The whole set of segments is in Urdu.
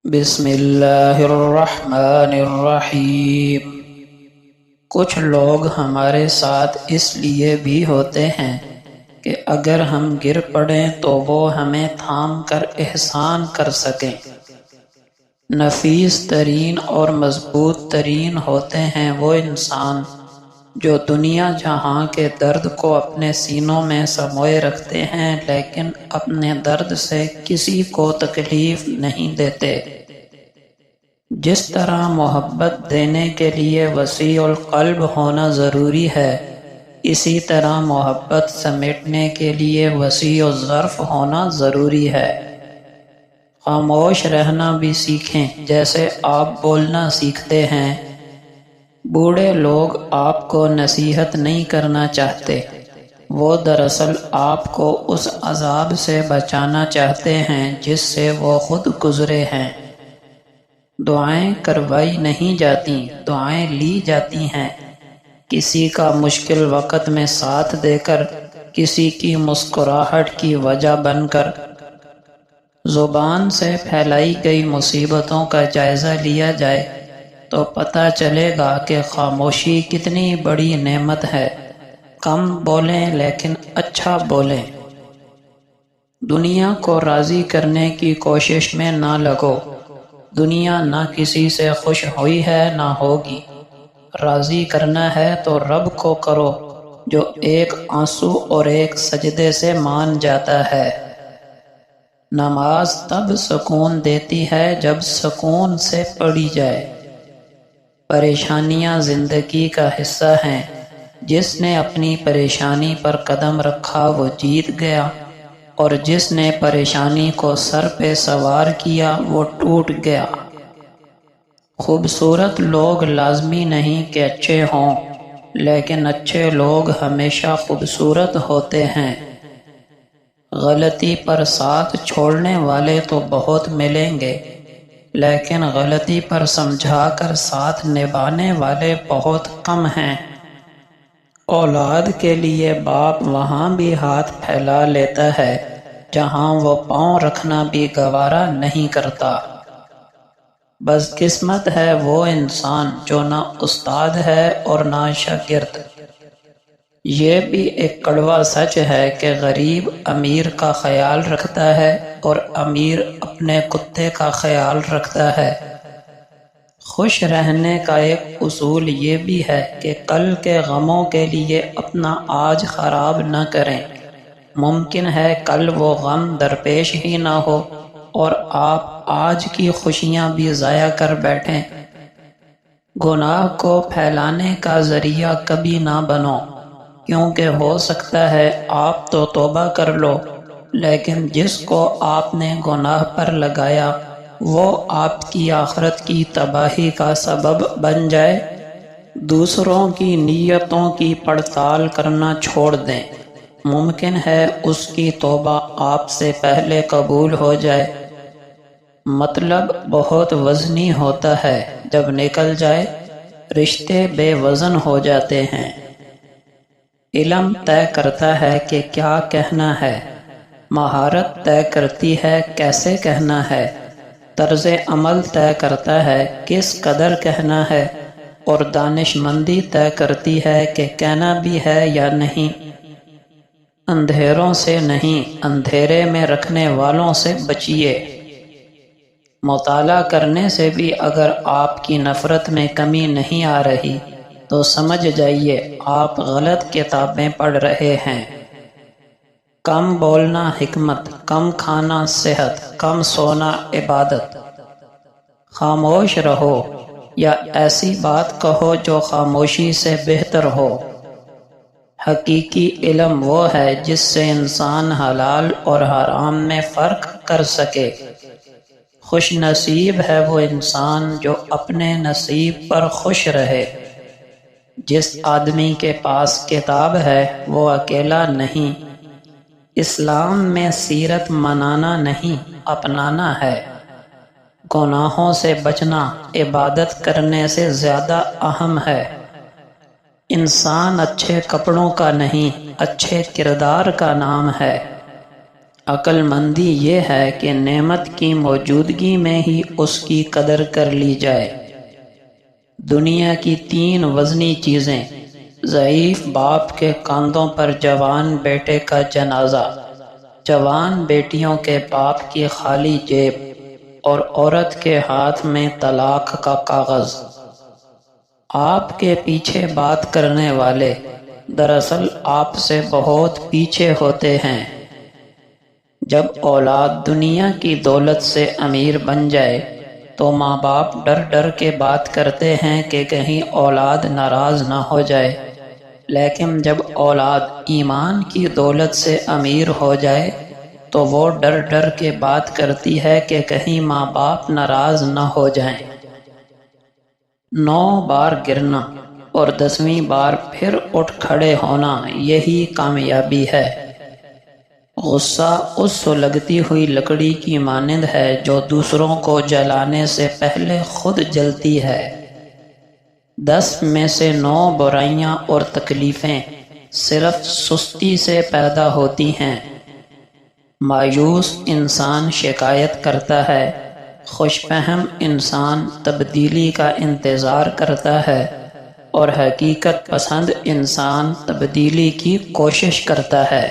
بسم اللہ الرحمن الرحیم۔ کچھ لوگ ہمارے ساتھ اس لیے بھی ہوتے ہیں کہ اگر ہم گر پڑیں تو وہ ہمیں تھام کر احسان کر سکیں۔ نفیس ترین اور مضبوط ترین ہوتے ہیں وہ انسان جو دنیا جہاں کے درد کو اپنے سینوں میں سموئے رکھتے ہیں لیکن اپنے درد سے کسی کو تکلیف نہیں دیتے۔ جس طرح محبت دینے کے لیے وسیع القلب ہونا ضروری ہے، اسی طرح محبت سمیٹنے کے لیے وسیع الظرف ہونا ضروری ہے۔ خاموش رہنا بھی سیکھیں جیسے آپ بولنا سیکھتے ہیں۔ بوڑھے لوگ آپ کو نصیحت نہیں کرنا چاہتے، وہ دراصل آپ کو اس عذاب سے بچانا چاہتے ہیں جس سے وہ خود گزرے ہیں۔ دعائیں کروائی نہیں جاتی، دعائیں لی جاتی ہیں۔ کسی کا مشکل وقت میں ساتھ دے کر، کسی کی مسکراہٹ کی وجہ بن کر۔ زبان سے پھیلائی گئی مصیبتوں کا جائزہ لیا جائے تو پتہ چلے گا کہ خاموشی کتنی بڑی نعمت ہے۔ کم بولیں لیکن اچھا بولیں۔ دنیا کو راضی کرنے کی کوشش میں نہ لگو، دنیا نہ کسی سے خوش ہوئی ہے نہ ہوگی۔ راضی کرنا ہے تو رب کو کرو جو ایک آنسو اور ایک سجدے سے مان جاتا ہے۔ نماز تب سکون دیتی ہے جب سکون سے پڑھی جائے۔ پریشانیاں زندگی کا حصہ ہیں، جس نے اپنی پریشانی پر قدم رکھا وہ جیت گیا، اور جس نے پریشانی کو سر پہ سوار کیا وہ ٹوٹ گیا۔ خوبصورت لوگ لازمی نہیں کہ اچھے ہوں، لیکن اچھے لوگ ہمیشہ خوبصورت ہوتے ہیں۔ غلطی پر ساتھ چھوڑنے والے تو بہت ملیں گے، لیکن غلطی پر سمجھا کر ساتھ نبھانے والے بہت کم ہیں۔ اولاد کے لیے باپ وہاں بھی ہاتھ پھیلا لیتا ہے جہاں وہ پاؤں رکھنا بھی گوارا نہیں کرتا۔ بدقسمت ہے وہ انسان جو نہ استاد ہے اور نہ شاگرد۔ یہ بھی ایک کڑوا سچ ہے کہ غریب امیر کا خیال رکھتا ہے اور امیر اپنے کتے کا خیال رکھتا ہے۔ خوش رہنے کا ایک اصول یہ بھی ہے کہ کل کے غموں کے لیے اپنا آج خراب نہ کریں۔ ممکن ہے کل وہ غم درپیش ہی نہ ہو اور آپ آج کی خوشیاں بھی ضائع کر بیٹھیں۔ گناہ کو پھیلانے کا ذریعہ کبھی نہ بنو، کیونکہ ہو سکتا ہے آپ تو توبہ کر لو، لیکن جس کو آپ نے گناہ پر لگایا وہ آپ کی آخرت کی تباہی کا سبب بن جائے۔ دوسروں کی نیتوں کی پڑتال کرنا چھوڑ دیں، ممکن ہے اس کی توبہ آپ سے پہلے قبول ہو جائے۔ مطلب بہت وزنی ہوتا ہے، جب نکل جائے رشتے بے وزن ہو جاتے ہیں۔ علم طے کرتا ہے کہ کیا کہنا ہے، مہارت طے کرتی ہے کیسے کہنا ہے، طرز عمل طے کرتا ہے کس قدر کہنا ہے، اور دانش مندی طے کرتی ہے کہ کہنا بھی ہے یا نہیں۔ اندھیروں سے نہیں، اندھیرے میں رکھنے والوں سے بچیے۔ مطالعہ کرنے سے بھی اگر آپ کی نفرت میں کمی نہیں آ رہی تو سمجھ جائیے آپ غلط کتابیں پڑھ رہے ہیں۔ کم بولنا حکمت، کم کھانا صحت، کم سونا عبادت۔ خاموش رہو یا ایسی بات کہو جو خاموشی سے بہتر ہو۔ حقیقی علم وہ ہے جس سے انسان حلال اور حرام میں فرق کر سکے۔ خوش نصیب ہے وہ انسان جو اپنے نصیب پر خوش رہے۔ جس آدمی کے پاس کتاب ہے وہ اکیلا نہیں۔ اسلام میں سیرت منانا نہیں، اپنانا ہے۔ گناہوں سے بچنا عبادت کرنے سے زیادہ اہم ہے۔ انسان اچھے کپڑوں کا نہیں، اچھے کردار کا نام ہے۔ عقل مندی یہ ہے کہ نعمت کی موجودگی میں ہی اس کی قدر کر لی جائے۔ دنیا کی 3 وزنی چیزیں: ضعیف باپ کے کاندھوں پر جوان بیٹے کا جنازہ، جوان بیٹیوں کے باپ کی خالی جیب، اور عورت کے ہاتھ میں طلاق کا کاغذ۔ آپ کے پیچھے بات کرنے والے دراصل آپ سے بہت پیچھے ہوتے ہیں۔ جب اولاد دنیا کی دولت سے امیر بن جائے تو ماں باپ ڈر ڈر کے بات کرتے ہیں کہ کہیں اولاد ناراض نہ ہو جائے، لیکن جب اولاد ایمان کی دولت سے امیر ہو جائے تو وہ ڈر ڈر کے بات کرتی ہے کہ کہیں ماں باپ ناراض نہ ہو جائیں۔ 9 بار گرنا اور 10ویں بار پھر اٹھ کھڑے ہونا، یہی کامیابی ہے۔ غصہ اس سلگتی ہوئی لکڑی کی مانند ہے جو دوسروں کو جلانے سے پہلے خود جلتی ہے۔ 10 میں سے 9 برائیاں اور تکلیفیں صرف سستی سے پیدا ہوتی ہیں۔ مایوس انسان شکایت کرتا ہے، خوش فہم انسان تبدیلی کا انتظار کرتا ہے، اور حقیقت پسند انسان تبدیلی کی کوشش کرتا ہے۔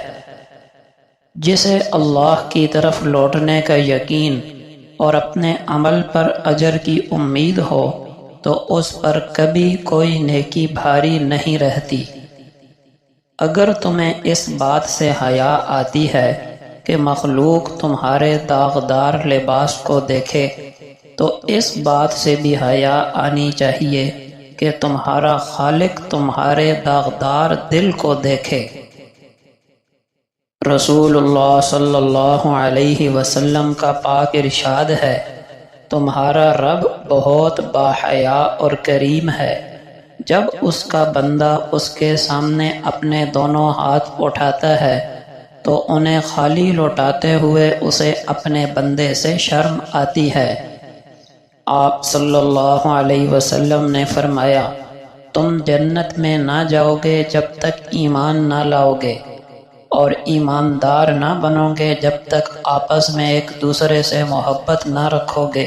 جسے اللہ کی طرف لوٹنے کا یقین اور اپنے عمل پر اجر کی امید ہو تو اس پر کبھی کوئی نیکی بھاری نہیں رہتی۔ اگر تمہیں اس بات سے حیا آتی ہے کہ مخلوق تمہارے داغدار لباس کو دیکھے تو اس بات سے بھی حیا آنی چاہیے کہ تمہارا خالق تمہارے داغدار دل کو دیکھے۔ رسول اللہ صلی اللہ علیہ وسلم کا پاک ارشاد ہے، تمہارا رب بہت باحیا اور کریم ہے۔ جب اس کا بندہ اس کے سامنے اپنے دونوں ہاتھ اٹھاتا ہے تو انہیں خالی لوٹاتے ہوئے اسے اپنے بندے سے شرم آتی ہے۔ آپ صلی اللہ علیہ وسلم نے فرمایا، تم جنت میں نہ جاؤ گے جب تک ایمان نہ لاؤ گے، اور ایماندار نہ بنو گے جب تک آپس میں ایک دوسرے سے محبت نہ رکھو گے،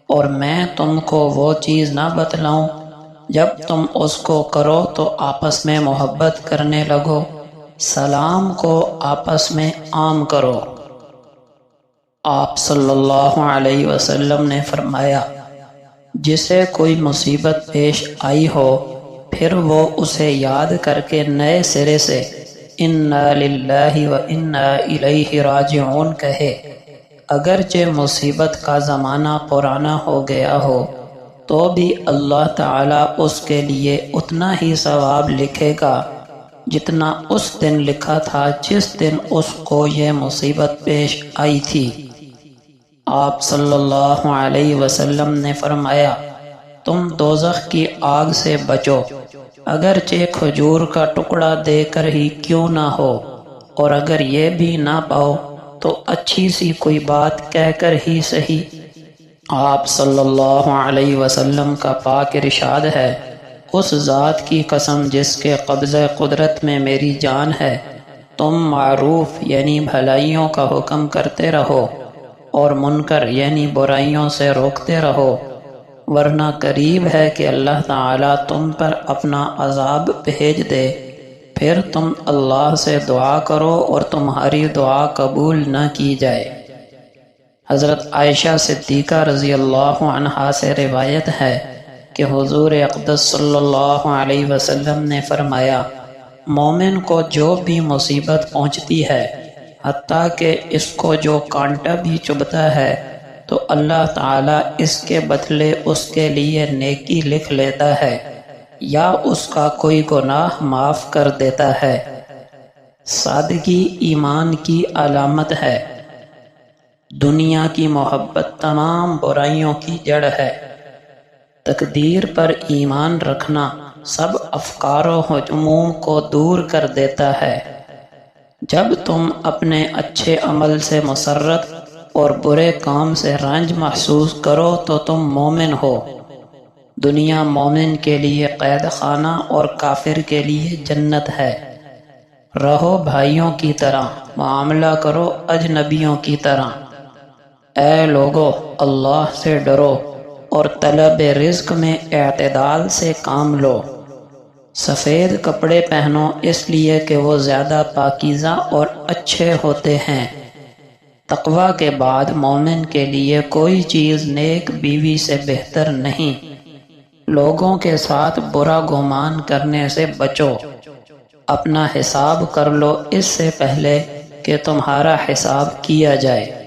اور میں تم کو وہ چیز نہ بتلاؤں جب تم اس کو کرو تو آپس میں محبت کرنے لگو، سلام کو آپس میں عام کرو۔ آپ صلی اللہ علیہ وسلم نے فرمایا، جسے کوئی مصیبت پیش آئی ہو پھر وہ اسے یاد کر کے نئے سرے سے انا للہ و انا الیہ راجعون کہے، اگرچہ مصیبت کا زمانہ پرانا ہو گیا ہو تو بھی اللہ تعالیٰ اس کے لیے اتنا ہی ثواب لکھے گا جتنا اس دن لکھا تھا جس دن اس کو یہ مصیبت پیش آئی تھی۔ آپ صلی اللہ علیہ وسلم نے فرمایا، تم دوزخ کی آگ سے بچو، اگرچہ کھجور کا ٹکڑا دے کر ہی کیوں نہ ہو، اور اگر یہ بھی نہ پاؤ تو اچھی سی کوئی بات کہہ کر ہی سہی۔ آپ صلی اللہ علیہ وسلم کا پاک ارشاد ہے، اس ذات کی قسم جس کے قبضہ قدرت میں میری جان ہے، تم معروف یعنی بھلائیوں کا حکم کرتے رہو اور منکر یعنی برائیوں سے روکتے رہو، ورنہ قریب ہے کہ اللہ تعالیٰ تم پر اپنا عذاب بھیج دے، پھر تم اللہ سے دعا کرو اور تمہاری دعا قبول نہ کی جائے۔ حضرت عائشہ صدیقہ رضی اللہ عنہا سے روایت ہے کہ حضور اقدس صلی اللہ علیہ وسلم نے فرمایا، مومن کو جو بھی مصیبت پہنچتی ہے، حتیٰ کہ اس کو جو کانٹا بھی چبھتا ہے، تو اللہ تعالیٰ اس کے بدلے اس کے لیے نیکی لکھ لیتا ہے یا اس کا کوئی گناہ معاف کر دیتا ہے۔ سادگی ایمان کی علامت ہے۔ دنیا کی محبت تمام برائیوں کی جڑ ہے۔ تقدیر پر ایمان رکھنا سب افکار و ہجوم کو دور کر دیتا ہے۔ جب تم اپنے اچھے عمل سے مسرت اور برے کام سے رنج محسوس کرو تو تم مومن ہو۔ دنیا مومن کے لیے قید خانہ اور کافر کے لیے جنت ہے۔ رہو بھائیوں کی طرح، معاملہ کرو اجنبیوں کی طرح۔ اے لوگو، اللہ سے ڈرو اور طلب رزق میں اعتدال سے کام لو۔ سفید کپڑے پہنو اس لیے کہ وہ زیادہ پاکیزہ اور اچھے ہوتے ہیں۔ تقوی کے بعد مومن کے لیے کوئی چیز نیک بیوی سے بہتر نہیں۔ لوگوں کے ساتھ برا گمان کرنے سے بچو۔ اپنا حساب کر لو اس سے پہلے کہ تمہارا حساب کیا جائے۔